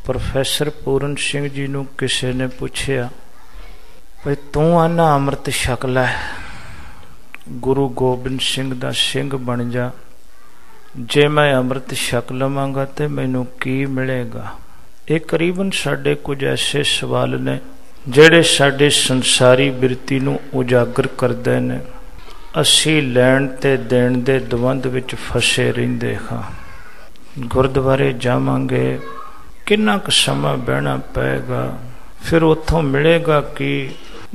Professor Puran Singh ji नूं किसी ने पूछया भाई तू आना अमृत छक लै, गुरु गोबिंद सिंह दा सिंह बन जा, जे मैं अमृत छक लवांगा तो मैनू की मिलेगा। ये करीबन साडे कुछ ऐसे सवाल ने जिहड़े साडे संसारी बिरती नूं उजागर करदे ने। असी लैण ते देण दे द्वंद विच फसे रहिंदे हां। गुरुद्वारे जावांगे, किन्ना क समा बहना पेगा, फिर उत्थों मिलेगा कि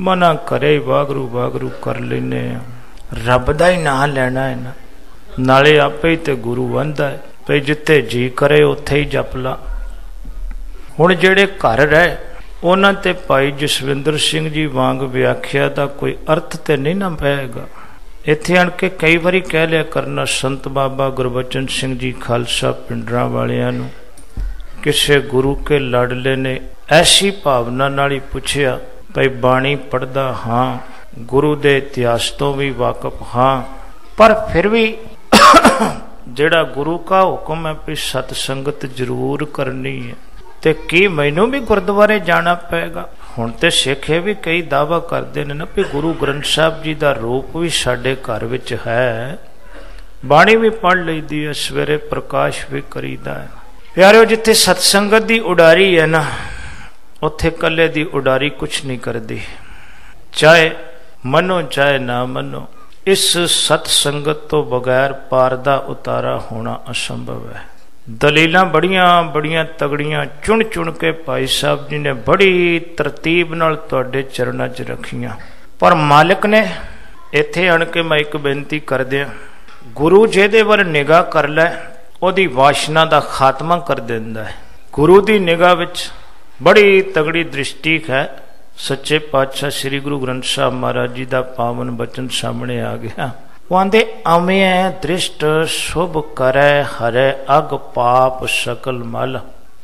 मना करे ही वागरू वागरू कर लेने, रब दा ही नां लैना है ना, नाले आपे ही ते गुरु आंदा है भई जिथे जी करे उत्थे ही जप ला। हुण जिहड़े घर रहे उन्हां ते भाई जसविंदर सिंह जी वांग व्याख्या दा कोई अर्थ ते नहीं ना पेगा। इत्थे आण के कई बारी कह लिया करना संत बाबा गुरबचन सिंह जी खालसा पिंडरा वालियां नूं, किसे गुरु के लाडले ने ऐसी भावना नाल ही पूछया भाई बाणी पढ़दा हाँ, गुरु दे इतिहास तो भी वाकफ हाँ, पर फिर भी जेड़ा गुरु का हुक्म है भी सतसंगत जरूर करनी है, ते की मैनू भी गुरुद्वारे जाना पेगा। हुण ते सिख भी कई दावा करते हैं ना भी गुरु ग्रंथ साहब जी का रूप भी साडे घर विच है, बाणी भी पढ़ लईदी है, सवेरे प्रकाश भी करीदा है। प्यारिओ जिथे सतसंगत दी उडारी है ना, उत्थे कल्ले दी उडारी कुछ नहीं करती, चाहे मनो चाहे ना मनो। इस सतसंगत तो बगैर पार दा उतारा होना असंभव है। दलीलां बड़ियां बड़ियां तगड़ियां चुन चुन के भाई साहब जी ने बड़ी तरतीब नाल तुहाडे चरणां च रखियां, पर मालिक ने इत्थे आण के मैं एक बेनती कर दियां, गुरु जिहदे वल निगाह कर लै ओदी वासना दा खात्मा कर दिंदा है। गुरु दी निगाह विच बड़ी तगड़ी दृष्टि है। सच्चे पातशाह श्री गुरु ग्रंथ साहब महाराज जी दा पावन बचन सामने आ गया। वो आंदे अमेय दृष्ट शुभ करे हरे अग पाप सकल मल,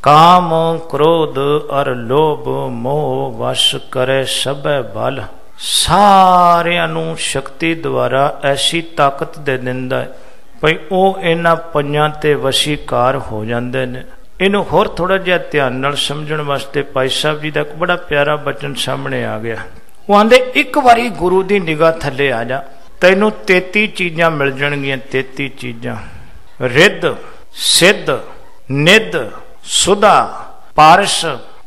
काम क्रोध और लोभ मोह वश करे सबे बल। सारियां नूं शक्ति द्वारा ऐसी ताकत दे दिंदा है भई ਉਹ ਇਹਨਾਂ ਪੰਜਾਂ ਤੇ ਵਸ਼ੀਕਾਰ ਹੋ ਜਾਂਦੇ ਨੇ। ਇਹਨੂੰ ਹੋਰ ਥੋੜਾ ਜਿਹਾ ਧਿਆਨ ਨਾਲ ਸਮਝਣ ਵਾਸਤੇ ਭਾਈ ਸਾਹਿਬ ਜੀ ਦਾ ਇੱਕ ਬੜਾ ਪਿਆਰਾ ਬਚਨ ਸਾਹਮਣੇ ਆ ਗਿਆ। ਉਹ ਆਂਦੇ ਇੱਕ ਵਾਰੀ ਗੁਰੂ ਦੀ ਨਿਗਾਹ ਥੱਲੇ ਆ ਜਾ, ਤੈਨੂੰ 33 ਚੀਜ਼ਾਂ ਮਿਲ ਜਾਣਗੀਆਂ। 33 ਚੀਜ਼ਾਂ ਰਿੱਧ ਸਿੱਧ ਨਿੱਧ ਸੁਧਾ ਪਾਰਸ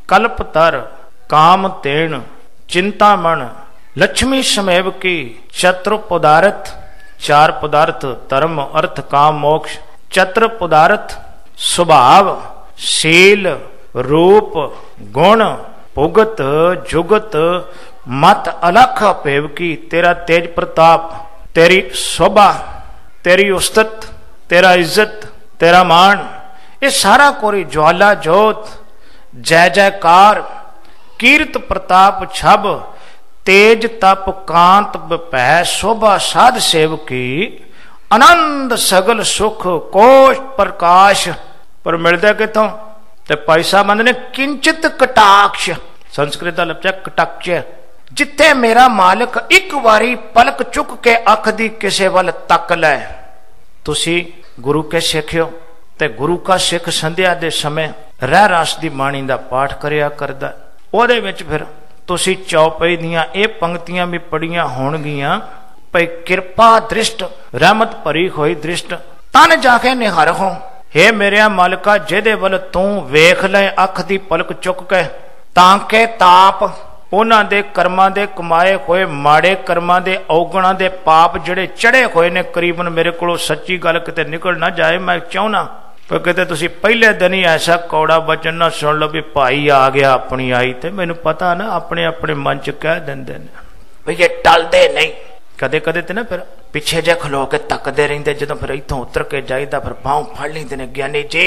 ਕਲਪਤਰ ਕਾਮ ਤੇਣ चिंतामण लक्ष्मी समेव की चतुर पदार्थ। 4 पदार्थ धर्म अर्थ काम मोक्ष। चतुर पदार्थ स्वभाव शील रूप गुण भुगत जुगत मत अलख भेव की। तेरा तेज प्रताप तेरी शोभा तेरी उस्तत तेरा इज्जत तेरा मान, ये सारा कोरी ज्वाला जोत जय जयकार कीर्त प्रताप छब तेज तप कांत भै शोभा साध सेवकी। आनंद सगल सुख कोश प्रकाश। पर मिलता कितों? ते भाई साहब आंदे ने किंचित कटाक्ष। संस्कृत का लफ्ज है कटाक्ष। जिथे मेरा मालिक एक बारी पलक चुक के अख दी किसे वल तक लै। तुसी गुरु के सिख हो ते गुरु का सिख संध्या दे समय रह रास दी बाणी दा पाठ करिया करदा। ओदे विच फिर तुसी चौपाई दियां ये पंक्तियां भी पढ़ियां होणगियां भई किरपा दृष्ट रहमत भरी होई दृष्ट तन जाके निहार हो। हे मेरिया मालिका जिहदे वल तू वेख ले अख दी पलक चुक के ताके ताप उन्हां दे कर्मां दे कमाए होए माड़े कर्मां दे औगणां दे पाप जिहड़े चढ़े होए ने करीबन मेरे कोलों सच्ची गल किते निकल ना जाए। मैं चाहुंदा पर किते तुसी पहले दिन ही ऐसा कौड़ा वचन ना सुन लो भी भाई आ गया अपनी आई। तो मैनू पता ना अपने अपने मन च कह देंदे ने भाई ये टलदे नहीं। कदे कदे ते ना फिर पिछे जे खलो के तकदे रहिंदे, जदों फिर इत्थों उतर के जाईदा फिर बाहों फड़ लैंदे ने ज्ञानी जी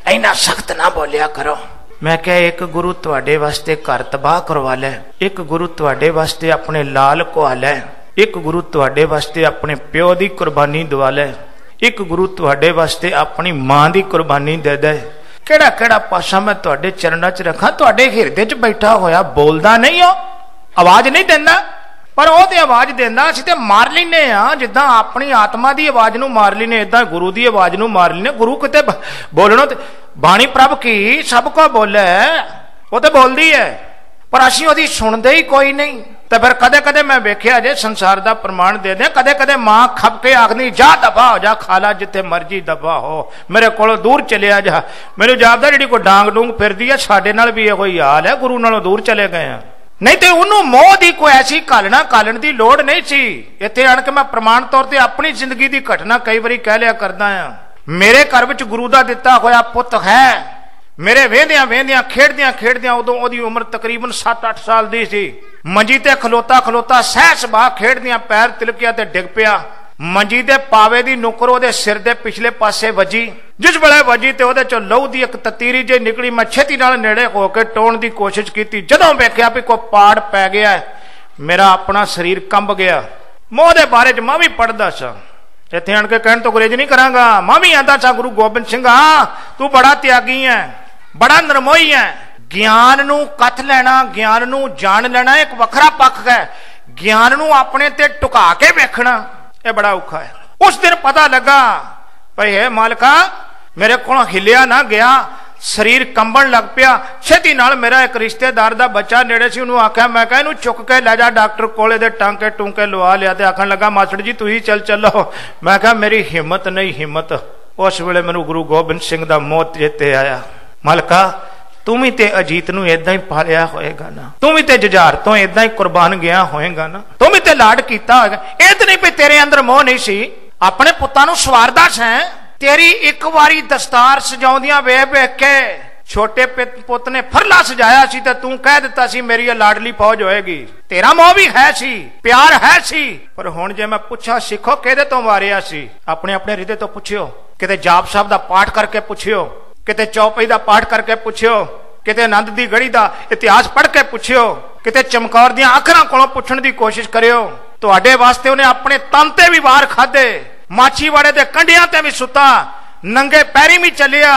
इन्ना सख्त ना बोलिया करो। मैं कहा एक गुरु तुहाडे वास्ते घर तबाह करवा लै, एक गुरु तुहाडे वास्ते अपने लाल कुआ लै, एक गुरु तुहाडे वास्ते अपने प्यो दी कुर्बानी दवा लै, एक गुरु तुहाडे वास्ते अपनी मां दी कुर्बानी दे दे। केड़ा केड़ा पासा मैं तुहाडे चरणां च रखां? तुहाडे हिरदे च बैठा होया बोलदा नहीं हो, आवाज नहीं देंदा, पर वो तो आवाज देंदा असीं ते मार लैने आ, जिद्दां अपनी आत्मा की आवाज नूं मार लैने इदां गुरु की आवाज नूं मार लैने। गुरु किते बोलणों बाणी प्रभ की सब को बोले, वो तो बोलदी है पर असीं ओहदी सुणदे ही कोई नहीं। तो फिर कदे कदे मैं वेख्या जे संसार का प्रमाण दे दें, कदे कदे मां खप के आखदी जा दफा हो जा, खाला जिथे मर्जी दफा हो, मेरे कोलों दूर चलिया जा। मैनूं जापदा जिहड़ी कोई डांग डूंग फिरदी है साडे नाल भी इहो ही हाल है, गुरु नालों दूर चले गए हैं। नहीं तो उन्होंने मोह की कोई ऐसी घालन की लोड़ नहीं सी। इत्थे आण के मैं प्रमाण तौर पर अपनी जिंदगी की घटना कई बारी कह लिया करदा हां। मेरे घर विच गुरु का दिता होया पुत है, मेरे वेंदियां वेंदियां खेडदियां खेडदियां उदों ओहदी उम्र तकरीबन 7-8 साल दी सी। मंजी ते खलोता खलोता सहस बाह खेडदियां पैर तिलकिया ते डिग पिया। मंजी दे पावे दी नुकर ओहदे सिर दे पिछले पासे वजी। जिस वेले वजी ते ओहदे चों लहू दी एक ततीरी जे निकली। मैं छेती नाल नेड़े होके टोण दी कोशिश की। जदों वेख्या भी कोई पाड़ पै गया है, मेरा अपना शरीर कंब गया। मोह दे बारे च मैं भी पढ़दा सा, इत्थे आण के कहण तो गुरेज नहीं करांगा। मैं भी आंदा सा गुरु गोबिंद सिंह तू बड़ा त्यागी है, बड़ा नरमोही है। ज्ञान नूं कथ लेना, ज्ञान नूं जान लेना एक वखरा पक्ष है। ज्ञान नूं अपने ते टुका के वेखना यह बड़ा औखा है। उस दिन पता लगा भाई है मालका मेरे को हिलिया ना गया, शरीर कंबन लग पिया। छेती नाल मेरा एक रिश्तेदार दा बच्चा नेड़े सी, उन्होंने आख्या मैं कहा इनू चुक के लै जा डॉक्टर कोले दे टांके टूंके लवा लिया। ते आखन लगा मास्टर जी तुही चलो। मैं कहा मेरी हिम्मत नहीं हिम्मत। उस वेले मैनू गुरु गोबिंद सिंह दा मौत चेते आया। मालका तू भी ते अजीत नूं इदां ही पालिया होएगा ना, तू भी ते जुझार तो इदां ही कुर्बान गया होएगा ना, तू भी ते लाड कीता होएगा। इह ते नहीं भी तेरे अंदर मोह नहीं सी, अपने पुत्तां नूं सवारदा सैं। तेरी एक बारी दस्तार सजाउंदियां वेख वेख के छोटे पुत ने फरला सजाया सी ते तू कह दिता सी मेरी लाडली फौज होएगी। तेरा मोह भी है सी, प्यार है सी, पर हुण जे मैं पुछां सिखो किहदे तो मारिया सी, अपने अपने हृदय तो पुछियो। किते जाप साहब दा पाठ करके पुछियो, किते चौपाई दा पाठ करके पुछियो, किते आनंद दी गढ़ी दा इतिहास पढ़ के पुछियो, किते चमकौर दियां अखरां कोलों पुछण दी कोशिश करियो। तुहाडे वास्ते उन्हें अपने तन ते भी वार खाधे, माछीवाड़े दे कंढियां ते भी सुता, नंगे पैरी भी चलिया,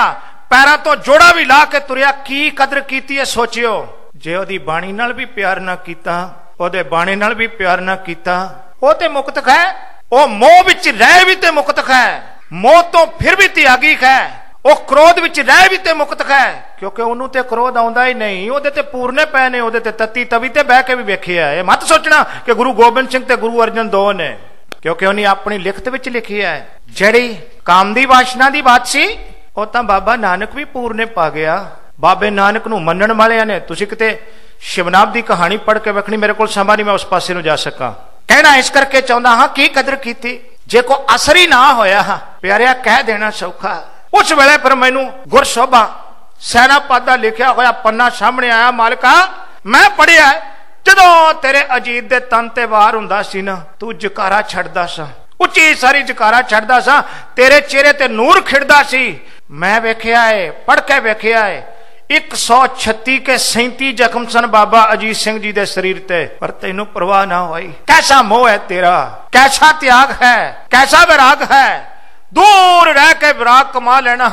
पैरां तो जोड़ा भी ला के तुरिया। की कदर कीती है सोचियो। जे ओदी बाणी नाल भी प्यार ना कीता, ओदे बाणी नाल भी प्यार ना कीता, ओ ते मुक्तक है। ओ मोह विच रह भी ते मुक्तक है, मोह तो फिर भी त्यागी है। ओ क्रोध विच रह भी ते मुक्तक है, क्योंकि उन्हों ते क्रोध आउंदा ही नहीं, ओदे ते पूरने पै ने, ओदे ते तत्ती तवी ते बह के भी वेखिया है। मत सोचना कि गुरु गोबिंद सिंह ते गुरु अर्जन दो ने, क्योंकि उन्हें अपनी लिखत विच लिखी है। जड़ी काम दी वासना दी बात सी ਉਹ ਤਾਂ बाबा नानक भी पूरने पा गया। बाबे नानक नूं मनण वालियां ने तुसीं किते शिवनाब दी कहानी पढ़ के वेखणी, मेरे कोल समा नहीं मैं उस पासे नूं जा सकां। कहना इस करके चाहुंदा हां की कदर कीती, जे को असर ही ना होया प्यारिया कह देना सौखा। उस वेले फिर मैनूं गुरसोभा सैनापत दा लिखिया होया पन्ना सामने आया। मालका मैं पढ़िया जदों तेरे अजीत दे तन ते वार हुंदा सी ना, तू जकारा छड्डदा सा, उच्ची सारी जकारा छड्डदा सा, तेरे चेहरे ते नूर खिड़दा सी। मैं वेखिया है, पढ़ के वेखिया है, 136 के 37 जख्म सन बाबा अजीत सिंह जी दे शरीर ते, पर तेनू परवाह ना होई। कैसा मोह है तेरा, कैसा त्याग है, कैसा विराग है। दूर रह के विराग कमा लेना,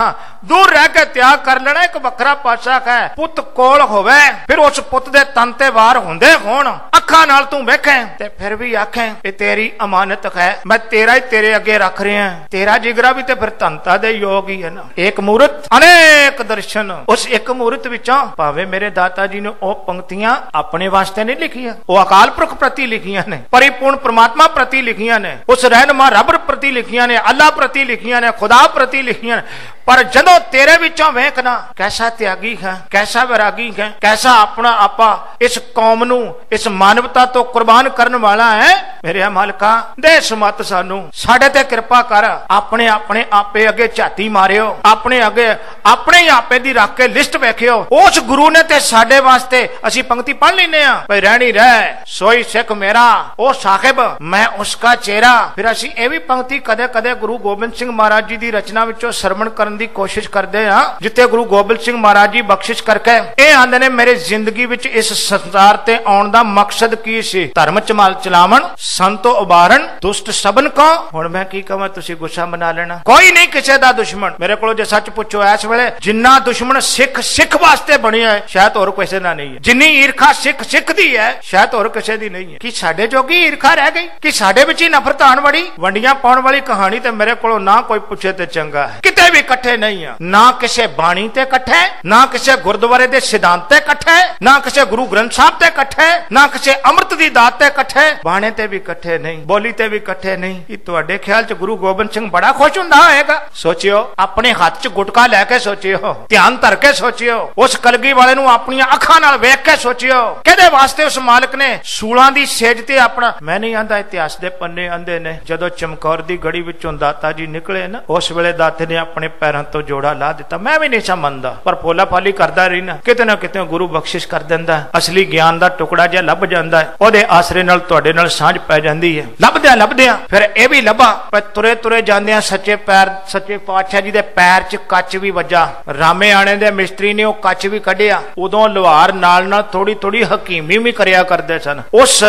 दूर रह के त्याग कर लेना एक वखरा पासा है। पुत कोल होवे फिर उस पुत दे तन ते वार हुंदे होण, अखां नाल तू वेखें ते फिर भी आखें कि तेरी अमानत है, मैं तेरा ही तेरे अगे रख रहा हूं। तेरा जिगरा भी ते फिर धनता दे योग ही है ना। एक मूर्त अनेक दर्शन, उस एक मूर्त विचों भावे मेरे दाता जी ने ओ पंक्तियां अपने वास्ते नहीं लिखियां, वो अकाल पुरख प्रति लिखियां ने, परिपूर्ण परमात्मा प्रति लिखियां ने, उस रहनुमा रब प्रति लिखियां ने, अल्लाह प्रति लिखियां ने, खुदा प्रति लिखियां ने। पर जदों तेरे विचों वेखना कैसा त्यागी है, कैसा वैरागी है, कैसा अपना आपा इस कौम नू, इस मानवता तो कुर्बान करने वाला है। मेरे मालका दे समत सानू, साडे ते कृपा कर, अपने अपने आपे अगे झाती मारियो, अपने अगे अपने ही आपे दी रख के लिस्ट वेखियो। उस गुरु ने ते साडे वास्ते असी पंक्ति पढ़ लेने आ, भाई रहनी रह सोई सिख मेरा, ओ साहिब मैं उसका चेहरा। फिर असी ये भी पंक्ति कदे कदे गुरु गोबिंद सिंह महाराज जी की रचना विचों श्रवण करन की कोशिश करते हैं, जिथे गुरु गोबिंद सिंह महाराज जी बख्शिश करके ये आंदे ने मेरे जिंदगी विच इस संसार ते आउण दा मकसद की सी? धर्म चलावन, संतो उबारण, दुष्ट सबन को। हुण मैं की कहां, तुसीं गुस्सा मना लेना। कोई नहीं किसी दा दुश्मन। मेरे को जे सच पुछो इस वेले जिन्ना दुश्मन सिख वास्ते बनिया है शायद होर किसी दा नहीं है। जिन्नी ईर्खा सिख दी है शायद होर किसी दी नहीं है। कि साडे जोगी ईर्खा रह गई? कि साडे विच ही नफरत आण वाली वंडियां पाउण वाली कहानी ते मेरे को ना कोई पुछे ते चंगा है। किते भी इकट्ठे नहीं है, ना किसी बाणी ते इकट्ठे, ना किसी गुरुद्वारे दे सिद्धांत ते इकट्ठे, ना किसी गुरु ग्रंथ साहब ते इकट्ठे, ना किसी अमृत दी दात ते इकट्ठे, बाणे ते भी इकट्ठे नहीं, बोली ते भी इकट्ठे नहीं। कि तुहाडे ख्याल च गुरु गोबिंद सिंह बड़ा खुश हुंदा होएगा? सोचियो, अपने हाथ च गुटका लैके सोचियो, ध्यान धर के सोचियो, उस कलगी वाले नूं अपनी अखां नाल वेख के सोचियो, किहदे वास्ते उस मालिक ने सूलां दी सेज ते अपना, मैं नहीं आंदा इतिहास दे पन्ने आंदे ने जदों चमकौर दी गड़ी विचों दाता जी निकले ना, उस वेले दाते ने अपने पैरां तो जोड़ा ला दिता। मैं भी नहीं समझदा, पर फोला फाली करदा रही ना, किते ना किते गुरु बख्शिश कर दिंदा, असली ज्ञान दा टुकड़ा जिहा लभ जांदा है, ओदे आसरे नाल तुहाडे नाल सांझ पै जांदी है। लभदियां फिर ये भी लभा, पर तुरे तुरे जांदियां सच्चे पातशाह जी दे पैर च कच भी वजा। रामे आने दे मिस्त्री ने वो कच भी कढ़िया। उदों लोहार नाल थोड़ी थोड़ी हकीमी भी करिया करदे सन। उस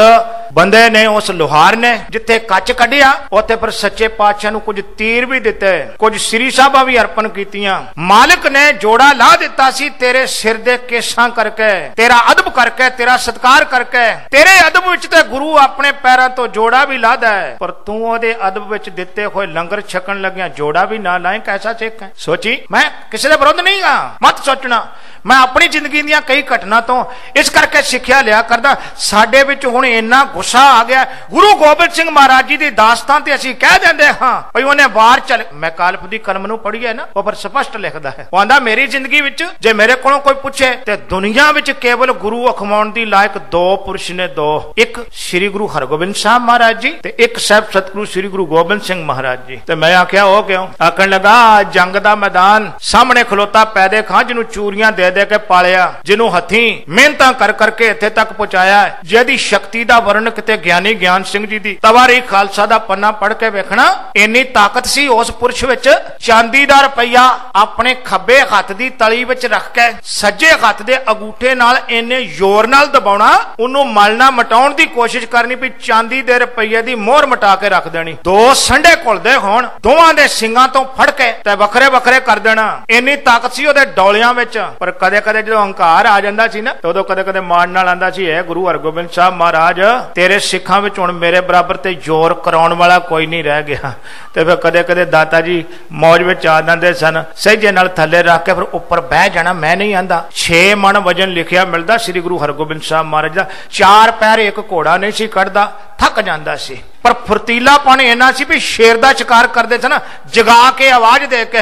बंदे ने, उस लोहार ने जिथे कच कढ़िया उत्थे पर सच्चे पातशाह नूं कुछ तीर भी दिते, कुछ श्री साहबा भी अर्पण कीतियां। मालिक ने जोड़ा ला दिता सी तेरे सिर दे केसां करके, तेरा अदब करके, तेरा सत्कार करके। तेरे अदब विच ते गुरु अपने पैरां तो जोड़ा भी लादा है, पर तू ओदे अदब विच दिते होए लंगर छकन लग्या जोड़ा भी ना लाए, कैसा सिख है? सोची, मैं किसी दे विरुद्ध नहीं हाँ, मत सोचना। मैं अपनी जिंदगी दी कई घटना तो इस करके सिक्ख्या लिया करदा। साडे विच हुण इन्ना गुस्सा आ गया, गुरु गोबिंद सिंह महाराज जी दी दास्तान ते असीं कह दिंदे हां भई उहने वार चल। मैं कालफ दी कलम नूं पढ़ी है ना, वो पर स्पष्ट लिखदा है, वो आंदा मेरी जिंदगी विच जे मेरे कोलों कोई पुछे ते दुनिया विच केवल गुरु अखवाउण दी लायक दो पुरुष ने, दो, एक श्री गुरु हरगोबिंद साहब महाराज जी ते एक साहब सतगुरु श्री गुरु गोबिंद सिंह महाराज जी। ते मैं आख्या ओ क्यों? आखण लगा जंग दा मैदान सामने खलोता पैदे खां, जिन्हों चूरियां दे के पालिया, जिन्हों हथी मेहनत कर करके इत्थे तक पहुंचाया, जिहदी शक्ति दा वर्ण किते ज्ञानी ज्ञान सिंह जी दी तवारीख खालसा दा पन्ना पढ़ के वेखना, इन्नी ताकत सी उस पुरुष विच। चांदी दा रुपया अपने खब्बे हथ दी तली विच रख के सज्जे हथ दे अंगूठे नाल इन्ने जोर नाल दबाउणा, उन्हों मलना मटाउण दी कोशिश करनी भी चांदी दे रुपये दी मोहर मटा के रख देनी। दो संडे घुलदे होण, दोवां दे सिंगां तो फड़ के ते वखरे वखरे कर देना, इन्नी ताकत सी ओदे डोलियां विच। पर कदे कदे जो हंकार आ जांदा सी ना, तो कदे कदे माण नाल आंदा सी, है गुरु हरगोबिंद साहब महाराज तेरे सिखां विच हुण मेरे बराबर ते जोर कराउण वाला कोई नहीं रह गया। ते फिर कदे कदे दाता जी मौज विच आ जांदे सन, सहजे नाल थल्ले रख के फिर उपर बह जाना। मैं नहीं आंदा 6 मन वजन लिखिया मिलदा श्री गुरु हरगोबिंद साहब महाराज दा। 4 पैर एक घोड़ा नहीं सी कढ़दा, थक जांदा सी, पर फुर्तीलापन इन्ना सी भी शेर दा शिकार करदे सन, जगा के आवाज दे के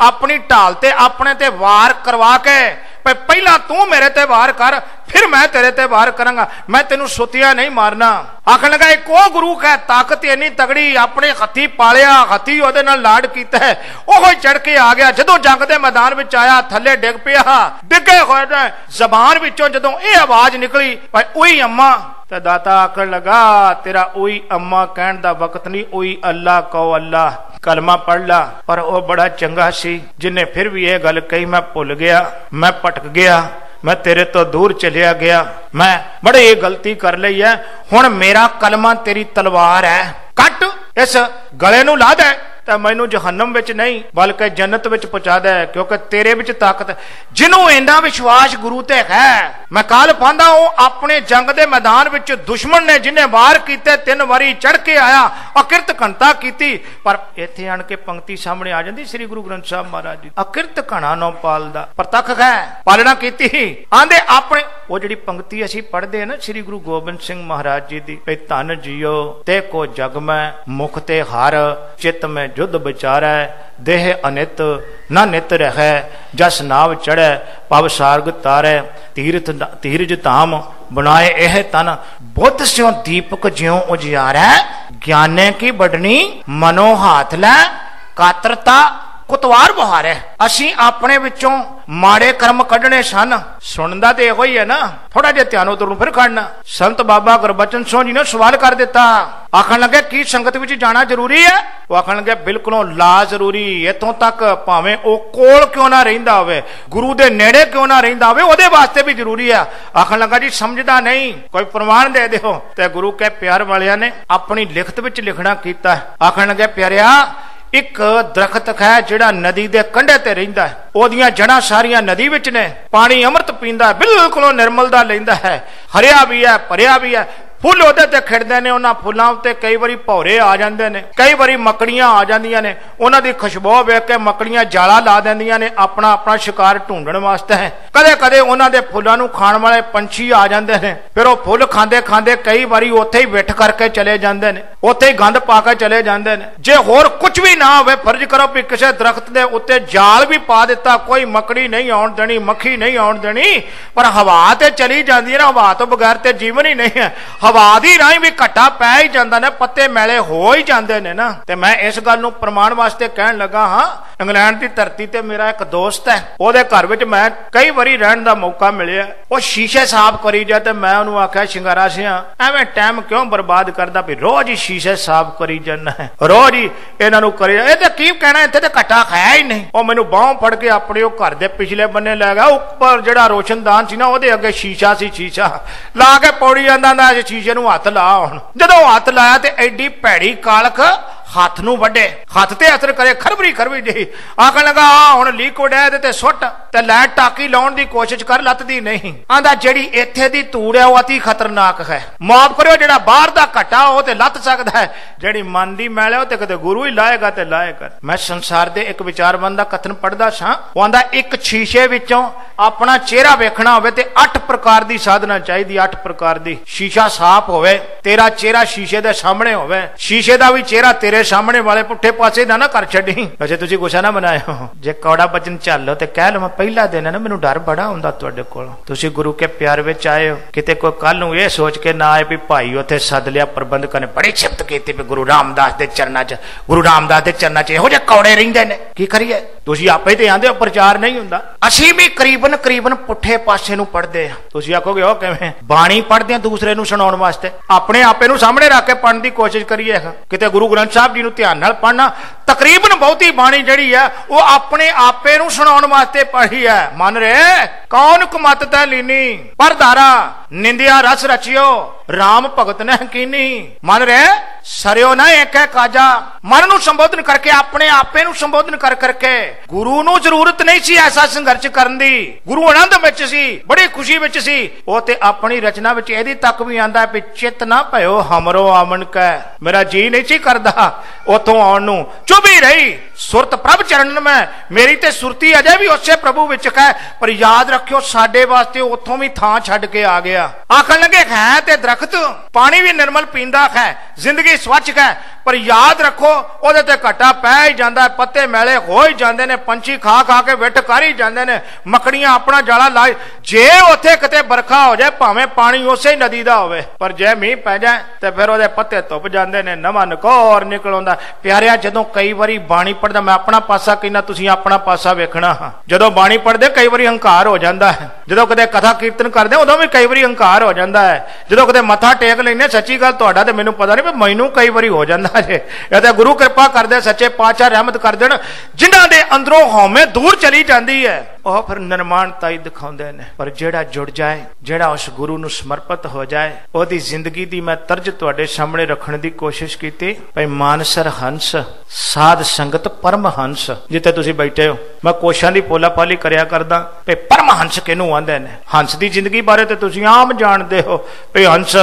अपनी ढाल ते अपने ते वार करवा के, पहला तू मेरे ते वार कर फिर मैं तेरे ते वार करांगा, मैं तेनू सुतिया नहीं मारना। आखन लगा एक ओ गुरु है ताकत इन्नी तगड़ी, अपने हथी पालिया, हथी ओदे नाल लाड कीता है, ओह चढ़ के आ गया। जदों जंग दे मैदान विच आया थल्ले डिग पिया, डिगे होए जबान विचों जदों ये आवाज निकली भाई ओई अम्मा, ते दाता आखन लगा तेरा ओई अम्मा कहण दा वक्त नहीं, ओई अल्लाह कहो अल्लाह, कलमा पढ़ ला। पर वह बड़ा चंगा सी जिन्हें फिर भी यह गल कही, मैं भुल गया, मैं भटक गया, मैं तेरे तो दूर चलिया गया, मैं बड़े ये गलती कर ली है, हुण मेरा कलमा तेरी तलवार है, कट इस गले नूं ला दे तो मैनू जहन्नम विच नहीं बल्कि जन्नत विच पहुंचा दे, क्योंकि तेरे विच ताकत है। जिन्हों इन्ना विश्वास गुरु ते है, मैं कल पांदा वो अपने जंग दे मैदान विच दुश्मन ने जिन्हें वार कीते 3 वारी चढ़ के आया, अकिरत घंटा कीती, पर इत्थे आण के पंक्ति सामने आ जांदी श्री गुरु ग्रंथ साहब महाराज जी, अकिरत घणा नो पालदा, प्रतख है पालना कीती आंदे अपने। वो जिहड़ी पंक्ति असीं पढ़दे हैं ना श्री गुरु गोबिंद सिंह महाराज जी दी, भई धन जियो ते को जग में, मुख ते हार चित में जुद विचारै, देह अनित न नित रहै, जस नाव चढ़ै पव सार्ग तारै, तीरज धाम बनाए एह तन, बुद्ध स्यों दीपक ज्यों उजियारै, ज्ञाने की बढ़नी मनो हाथ लै, कातरता कुतवार बुहार है। असी अपने विचों माड़े कर्म कढ़ने सन। सुनदा ते इहो ही है ना, थोड़ा जिहा ध्यान उधर नूं फिर खड़ना। संत बाबा गुरबचन सिंह जी ने सवाल कर दिता, आखन लगे की संगत विच जाना जरूरी है? वो आखन लगे बिल्कुलों ला जरूरी। इतों तक भावें ओ कोल क्यों ना रहिंदा होवे, गुरु दे नेड़े क्यों ना रहिंदा होवे, ओदे वास्ते भी जरूरी है। आखन लगा जी समझदा नहीं, कोई प्रमाण दे दिओ। ते गुरु के प्यार वालियां ने अपनी लिखत विच लिखना कीता। आखन लगे प्यारिया, एक दरखत है जिहड़ा नदी दे कंढे ते रहिंदा है, ओदियां जड़ां सारियां नदी विच ने, पानी अमृत पींदा, बिल्कुल निर्मल दा लैंदा है, हरिया भी है भरिया भी है। फुल ओदे ते खिड़दे ने, उन्हां फुल्लां उत्ते कई बारी भौरे आ जांदे ने, कई बारी मकड़ियां आ जांदियां ने। उन्हां दी खुशबू वेख के मकड़ियां जाला ला दिंदियां ने अपना अपना शिकार ढूंढण वास्ते। कदे कदे उन्हां दे फुल्लां नूं खाण वाले पंछी आ जांदे ने, फिर ओह फुल खांदे खांदे कई बारी उत्थे ही विठ करके चले जांदे ने, उत्थे ही गंद पा के चले जांदे ने। जे होर कुछ भी ना होवे, फर्ज करो भी किसी दरख्त दे उत्ते जाल भी पा दिता, कोई मकड़ी नहीं आउण देनी, मक्खी नहीं आउण देनी, पर हवा ते चली जांदी है ना, हवा तो बगैर ते जीवन ही नहीं है। हवा दी राही भी घट्टा पै ही जांदा ने, पत्ते मैले हो ही जांदे ने ना। ते मैं इस गल नूं प्रमाण वास्ते कहण लगा हां, इंग्लैंड की धरती ते मेरा एक दोस्त है, ओहदे घर विच मैं कई बारी रहण दा मौका मिलिया। वो शीशे साफ करी जा ते मैं उहनूं आख्या शिंगारा सिया एवें टाइम क्यों बर्बाद करदा, भी रोज ही शीशे साफ करी जाना है, रोज ही इन्हां नूं करी। इह ते की कहना, इत्थे ते घट्टा खाया ही नहीं। ਉਹ ਮੈਨੂੰ ਬਾਹੋਂ ਫੜ ਕੇ ਆਪਣੇ ਉਹ ਘਰ ਦੇ ਪਿਛਲੇ ਬੰਨੇ ਲੈ ਗਿਆ, ਉੱਪਰ ਜਿਹੜਾ ਰੋਸ਼ਨਦਾਨ ਸੀ ਨਾ ਉਹਦੇ ਅੱਗੇ ਸ਼ੀਸ਼ਾ ਸੀ, ਸ਼ੀਸ਼ਾ ਲਾ ਕੇ ਪੌੜੀ ਜਾਂਦਾ ਨਾ, ਸ਼ੀਸ਼ੇ ਨੂੰ ਹੱਥ ਲਾ। ਹੁਣ ਜਦੋਂ ਹੱਥ ਲਾਇਆ ਤੇ ਐਡੀ ਭੈੜੀ ਕਾਲਖ हथ नूं वड्डे, हथ ते असर करे, खरबरी खरबरी जी। आखन लगा हुण लीक्विड है ते सुट ते लै टाकी लाउण दी कोशिश कर, लथदी नहीं। आंदा जेड़ी इत्थे दी धूड़ है वो अति खतरनाक है, माफ करियो जेड़ा बाहर दा घटा हो ते लथ सकदा है, जेड़ी मन दी मैल है वो ते कदे गुरु ही लाएगा ते लाएगा। मैं संसार दे एक विचारवंत दा कथन पढ़दा सां, वो आंदा एक शीशे विचों अपना चेहरा वेखना होवे ते 8 प्रकार दी साधना चाहिदी, 8 प्रकार दी। शीशा साफ होवे, तेरा चेहरा शीशे दे सामने होवे, शीशे दा भी चेहरा तेरे सामने वाले पुठे पासे ना ना कर छड़ी। वैसे तुसी गुस्सा ना बनायो, जे कौड़ा बचन चल लो ते कह लो मैं पहला दिन है ना, मैनू डर बड़ा हुंदा तुहाडे कोल। तुसी गुरु के प्यार विच आए हो, किते कोई कल नूं ये सोच के ना आए भी भाई उत्थे सद लिया प्रबंधक ने बड़ी सिफत कीती भी गुरु रामदास दे चरनां च, गुरु रामदास दे चरनां च इहो जे कौड़े रहिंदे ने, की करिए? तुसी आपे ते आंदे हो प्रचार नहीं हुंदा, असीं भी करीबन करीबन पुठे पासे नूं पढ़दे आ। तुसी आखोगे ओ किवें? बाणी पढ़दे आ दूसरे नूं सुणाउण वास्ते, अपने आपे नूं सामने रख के पढ़न दी कोशिश करिए। किते गुरु ग्रंथ साहब जी नूं ध्यान नाल पढ़ना, तकरीबन बहुती बाणी जिहड़ी है वो अपने आपे नूं सुणाउण वास्ते पढ़ी है। मन रे कौन कुमत तै लीनी, पर धारा निंदिया रस रचियो, राम भगत ने कीनी। मन रे सरियो ना एक है काजा, मन नूं संबोधन करके अपने आपे नूं संबोधन कर करके। गुरु नूं जरूरत नहीं सी ऐसा संघर्ष करन दी, गुरु आनंद विच सी, बड़ी खुशी विच सी। वो ते अपनी रचना विच इहदी तक भी आंदा है, चित ना भयो हमरो आमन कै, मेरा जी नहीं सी करदा उथों आउण नूं, चुभी रही सुरत प्रभ चरणन में, मेरी ते सुरती अजे भी उसे प्रभु विच है। पर याद रखियो साडे वास्ते उथों भी थां छड्ड के आ गया। आखन लगे है ते दरख्त पानी भी निर्मल पींदा है, जिंदगी स्वच्छ है, पर याद रखो ओदे ते घटा पै ही जांदा है, पत्ते मैले हो ही जांदे ने, पंछी खा खा के विठ कर ही जांदे ने, मकड़ियां अपना जाला ला। जे उत्थे किते बरखा हो जाए, भावें पानी उसे ही नदी दा होवे, पर जे मींह पै जाए ते फिर ओदे पत्ते धुप जांदे ने, नवां नकोर निकल आउंदा। प्यारिया जदों कई बारी बाणी पढ़दा, मैं अपना पासा कहना, तुसीं अपना पासा वेखना। जदों बाणी पढ़दे कई बारी हंकार हो जांदा है, जदों कदे कथा कीर्तन करदे उदों भी कई बारी हंकार हो जांदा है, जदों कदे मत्था टेक लैंदे, सच्ची गल तुहाडा ते मैनूं पता नहीं, मैनूं कई बारी हो जांदा जे। या ते गुरु कृपा करदे, सच्चे पातशाह रहमत कर देण, जिन्हां दे अंदरों हौमे दूर चली जांदी है, ਉਹ ਫਿਰ ਨਿਰਮਾਣਤਾ ਹੀ ਦਿਖਾਉਂਦੇ ਨੇ। ਪਰ ਜਿਹੜਾ ਜੁੜ ਜਾਏ, ਜਿਹੜਾ ਉਸ ਗੁਰੂ ਨੂੰ ਸਮਰਪਿਤ ਹੋ ਜਾਏ, ਉਹਦੀ ਜ਼ਿੰਦਗੀ ਦੀ ਮੈਂ ਤਰਜ ਤੁਹਾਡੇ ਸਾਹਮਣੇ ਰੱਖਣ ਦੀ ਕੋਸ਼ਿਸ਼ ਕੀਤੀ। ਭਾਈ ਮਾਨਸਰ ਹੰਸ ਸਾਧ ਸੰਗਤ ਪਰਮ ਹੰਸ, ਜਿੱਥੇ ਤੁਸੀਂ ਬੈਠੇ ਹੋ ਮੈਂ ਕੋਸ਼ਾਂ ਦੀ ਪੋਲਾ ਪਾਲੀ ਕਰਿਆ ਕਰਦਾ ਭਈ ਪਰਮ ਹੰਸ ਕਿਹਨੂੰ ਆਂਦੇ ਨੇ। ਹੰਸ ਦੀ ਜ਼ਿੰਦਗੀ ਬਾਰੇ ਤੇ ਤੁਸੀਂ ਆਮ ਜਾਣਦੇ ਹੋ ਭਈ ਹੰਸ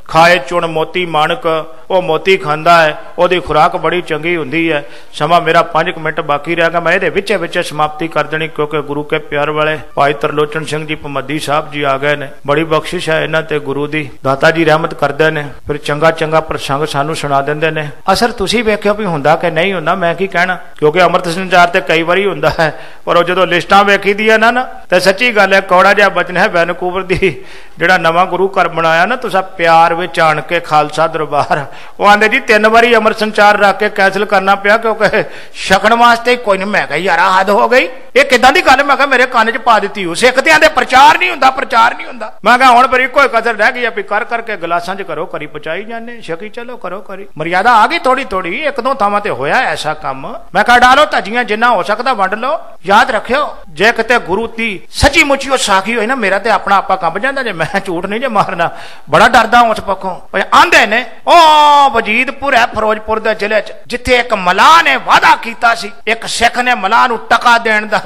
खाए चुन मोती माणक, वो मोती खांदा है, ओदी खुराक बड़ी चंगी हुंदी है। समा मेरा 5 मिनट बाकी रह गया, मैं इहदे विचे विचे समाप्ति कर देनी, क्योंकि गुरु के प्यार वाले भाई तरलोचन सिंह जी भमदी साहब जी आ गए ने। बड़ी बख्शिश है इन्हां ते गुरु दी, दाता जी रहमत करदे ने, फिर चंगा चंगा प्रसंग सानू सुना दिंदे ने। असर तुसीं वेखियो भी हुंदा कि नहीं हुंदा, मैं की कहना, क्योंकि अमृत संचार ते कई वारी हुंदा है, पर जदों लिस्टां वेखी दी ना ते सच्ची गल है, कौड़ा जिहा बचन है वैनकूवर दी, जिहड़ा नवां गुरु घर बनाया ना तुसां, प्यार विच आण के खालसा दरबार वो आंदे जी 3 बारी अमृत संचार रख के कैंसिल करना पिया क्योंकि छकण वास्ते कोई नहीं। मैं कहा यार हद हो गई, ये किदां दी गल। मैं कहा मेरे कान च पा दी हो। सिख ते आंदे प्रचार नहीं हुंदा, प्रचार नहीं हुंदा। मैं कहा हुण पर कोई कसर रह गई भी कर करके गिलासां च करो करी पहुंचाई जाने, छकी चलो करो करी। मर्यादा आ गई थोड़ी थोड़ी, 1-2 थावां ते होया ऐसा काम। मैं कहा डालो धज्जियां, जिन्ना हो सकदा वंड लो। याद रखियो जे किते गुरु दी सच्ची मुच्ची ओ साखी होई ना, मेरा ते अपना आपा कंब जांदा जे। मैं झूठ नहीं जे मारना, बड़ा डरदा उस पक्षों। आंदे ने ओ वजीदपुर है फिरोजपुर दे जिले च, जिथे एक मलाह ने वादा कीता सी, एक सिख ने मलाह नूं टका देण दा,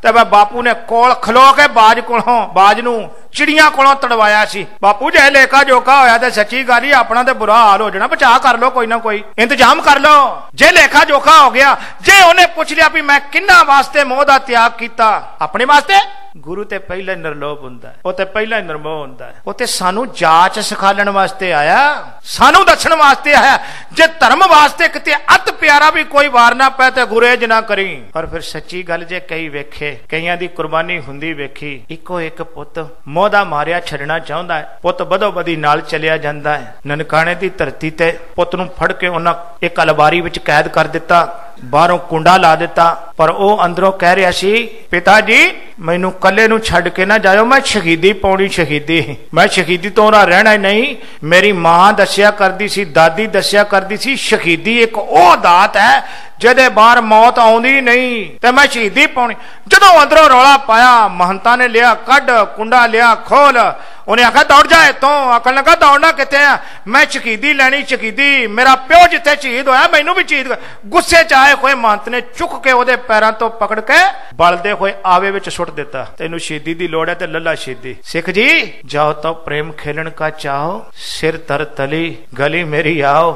ते बापू ने कोल खलो के बाज कोलों बाज नूं चिड़ियां कोलों तड़वाया सी। बापू जे लेखा जोखा होया ते सच्ची गल ही अपना ते बुरा हाल हो जाना, बचा कर लो, कोई ना कोई इंतजाम कर लो। जे लेखा जोखा हो गया, जे उन्हें पूछ लिया भी मैं किन्ना वास्ते मोह दा त्याग कीता, अपने वास्ते। गुरु ते पहले निर्लोभ हुंदा है, वो ते पहले निर्मोह हुंदा है। वो ते सानू जाच सिखालण वास्ते आया, सानू दसण वास्ते आया। जे धर्म वास्ते किते अत प्यारा भी कोई वार ना पै ते गुरेज ना करी। पर फिर सच्ची गल जे कई वेखे, कईयां दी कुर्बानी हुंदी वेखी। इको एक पुੱਤ मोह दा मारिया छड़ना चाहुंदा है, पुੱਤ बदो बदी नाल चलिया जांदा है। ननकाणे दी धरती ते पुੱਤ नूं फड़ के उन्हां एक अलवारी विच कैद कर दिता, बाहरों कुंडा ला दिता। पर वो अंदरों कह रहा सी, पिता जी मैनू कले नू छड़ के ना जाओ, मैं शहीदी पाउणी, शहीदी मैं शहीदी तो रहना ही नहीं। मेरी मां दस्या करदी सी, दादी दस्या करदी सी, शहीदी एक ओ दात है जदे बाहर मौत आउंदी नहीं, ते मैं शहीदी पाउणी। जदों अंदरों रौला पाया, महंता ने लिया कड, कुंडा लिया खोल। उन्हें आखा दौड़ जाए तो आखन लगा दौड़ना कितने आ, मैं शहीदी लैनी, शहीदी मेरा प्यो जिथे शहीद होया मैनू भी शहीद। गुस्से च आए हुए महंत ने चुक के ओदे पैरों तो पकड़ के बलदे हुए आवे विच सुट दिता। तेनू शहीदी दी लोड़ है ते लला शहीदी। सिख जी जाओ तो प्रेम खेलन का चाहो, सिर तर तली गली मेरी आओ।